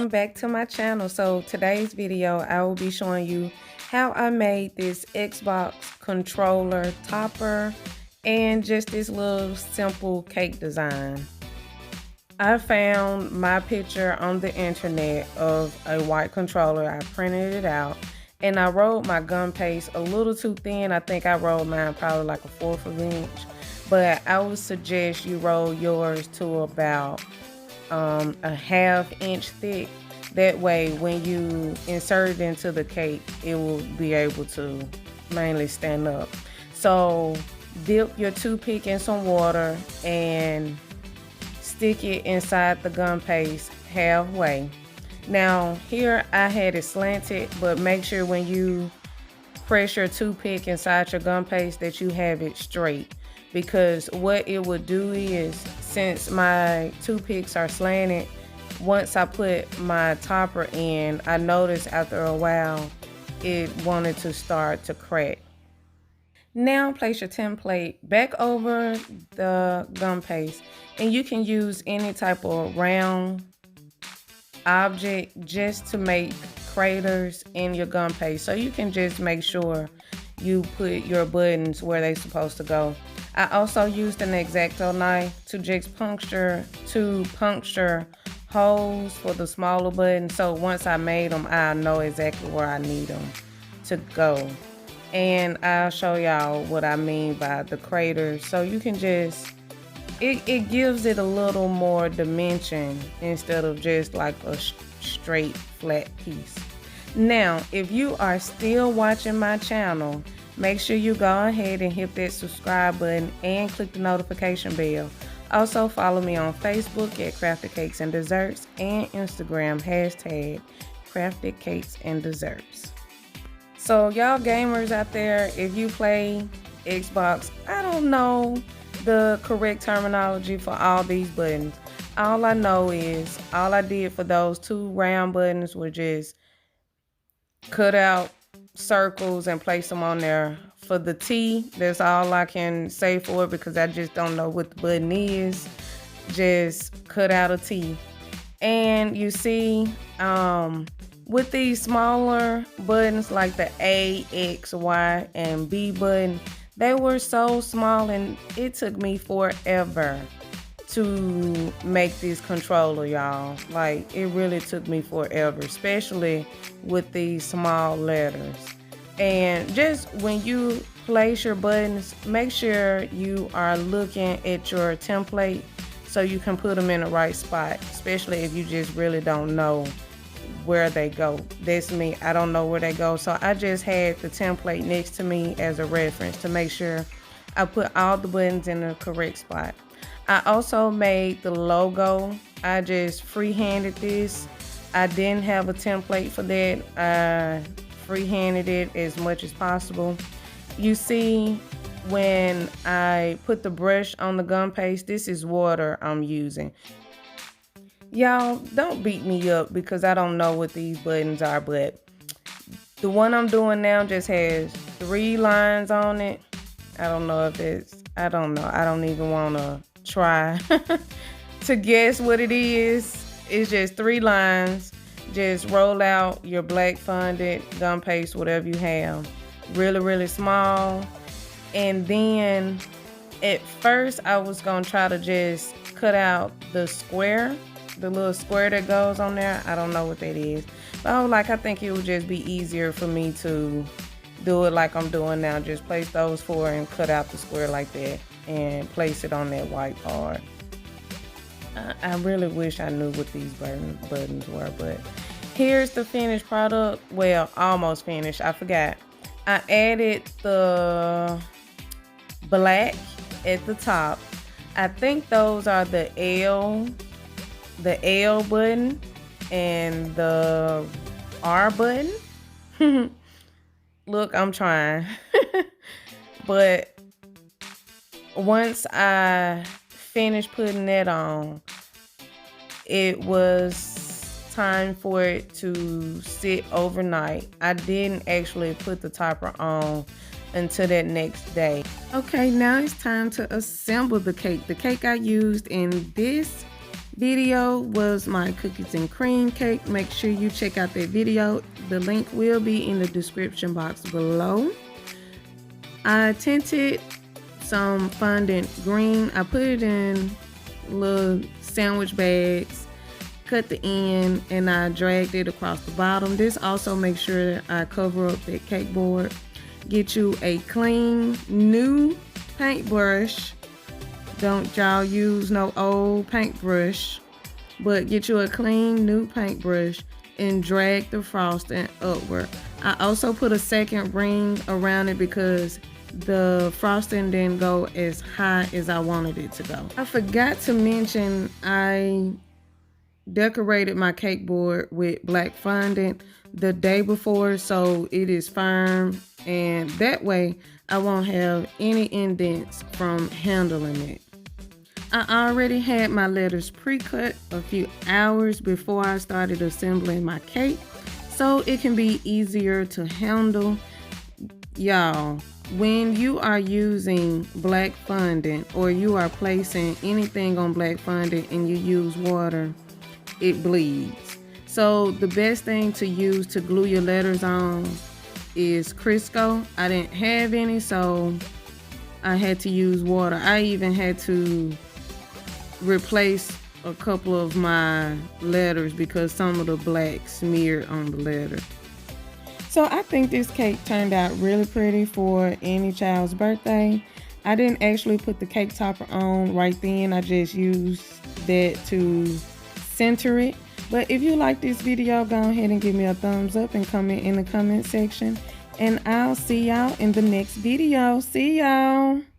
welcome back to my channel. So today's video I will be showing you how I made this Xbox controller topper and just this little simple cake design. I found my picture on the internet of a white controller. I printed it out and I rolled my gum paste a little too thin. I think I rolled mine probably like a 1/4 of an inch, but I would suggest you roll yours to about a 1/2 inch thick. That way when you insert it into the cake, it will be able to mainly stand up. So dip your toothpick in some water and stick it inside the gum paste halfway. Now here I had it slanted, but make sure when you press your toothpick inside your gum paste that you have it straight, because what it would do is, since my toothpicks are slanted, once I put my topper in, I noticed after a while it wanted to start to crack. Now place your template back over the gum paste, and you can use any type of round object just to make craters in your gum paste, so you can just make sure you put your buttons where they're supposed to go. I also used an X-Acto knife to just puncture holes for the smaller buttons, so once I made them, I know exactly where I need them to go. And I'll show y'all what I mean by the craters, so you can just it gives it a little more dimension instead of just like a straight flat piece. Now if you are still watching my channel, make sure you go ahead and hit that subscribe button and click the notification bell. Also follow me on Facebook at Crafted Cakes and Desserts and Instagram #Crafted Cakes and Desserts. So y'all gamers out there, if you play Xbox, I don't know the correct terminology for all these buttons. All I know is all I did for those 2 round buttons was just cut out circles and place them on there. For the T, that's all I can say for it, because I just don't know what the button is. Just cut out a T. And you see, with these smaller buttons like the A, X, Y, and B button, they were so small and it took me forever to make this controller, y'all. Like, it really took me forever, especially with these small letters. And just when you place your buttons, make sure you are looking at your template so you can put them in the right spot, especially if you just really don't know where they go. That's me, I don't know where they go, so I just had the template next to me as a reference to make sure I put all the buttons in the correct spot. I also made the logo. I just freehanded this. I didn't have a template for that. I freehanded it as much as possible. You see, when I put the brush on the gum paste, this is water I'm using. Y'all, don't beat me up because I don't know what these buttons are, but the one I'm doing now just has 3 lines on it. I don't know if it's, I don't know. I don't even want to try to guess what it is. It's just 3 lines. Just roll out your black funded gum paste, whatever you have, really, really small. And then at first I was going to try to just cut out the square, the little square that goes on there. I don't know what that is, but I was like, I think it would just be easier for me to do it like I'm doing now. Just place those 4 and cut out the square like that and place it on that white part. I really wish I knew what these buttons were, but here's the finished product. Well, almost finished. I forgot. I added the black at the top. I think those are the L button and the R button. Look, I'm trying. But once I finished putting that on, it was time for it to sit overnight. I didn't actually put the topper on until that next day. Okay, now it's time to assemble the cake. The cake I used in this video was my cookies and cream cake. Make sure you check out that video. The link will be in the description box below. I tinted some fondant green. I put it in little sandwich bags, cut the end, and I dragged it across the bottom. This also makes sure I cover up that cake board. Get you a clean new paintbrush. Don't y'all use no old paintbrush, but get you a clean new paintbrush and drag the frosting upward. I also put a second ring around it because the frosting didn't go as high as I wanted it to go. I forgot to mention I decorated my cake board with black fondant the day before, so it is firm, and that way I won't have any indents from handling it. I already had my letters pre-cut a few hours before I started assembling my cake, so it can be easier to handle. Y'all, when you are using black fondant or you are placing anything on black fondant and you use water, it bleeds. So the best thing to use to glue your letters on is Crisco. I didn't have any, so I had to use water. I even had to replace a couple of my letters because some of the black smeared on the letter. So I think this cake turned out really pretty for any child's birthday. I didn't actually put the cake topper on right then. I just used that to center it. But if you like this video, go ahead and give me a thumbs up and comment in the comment section. And I'll see y'all in the next video. See y'all.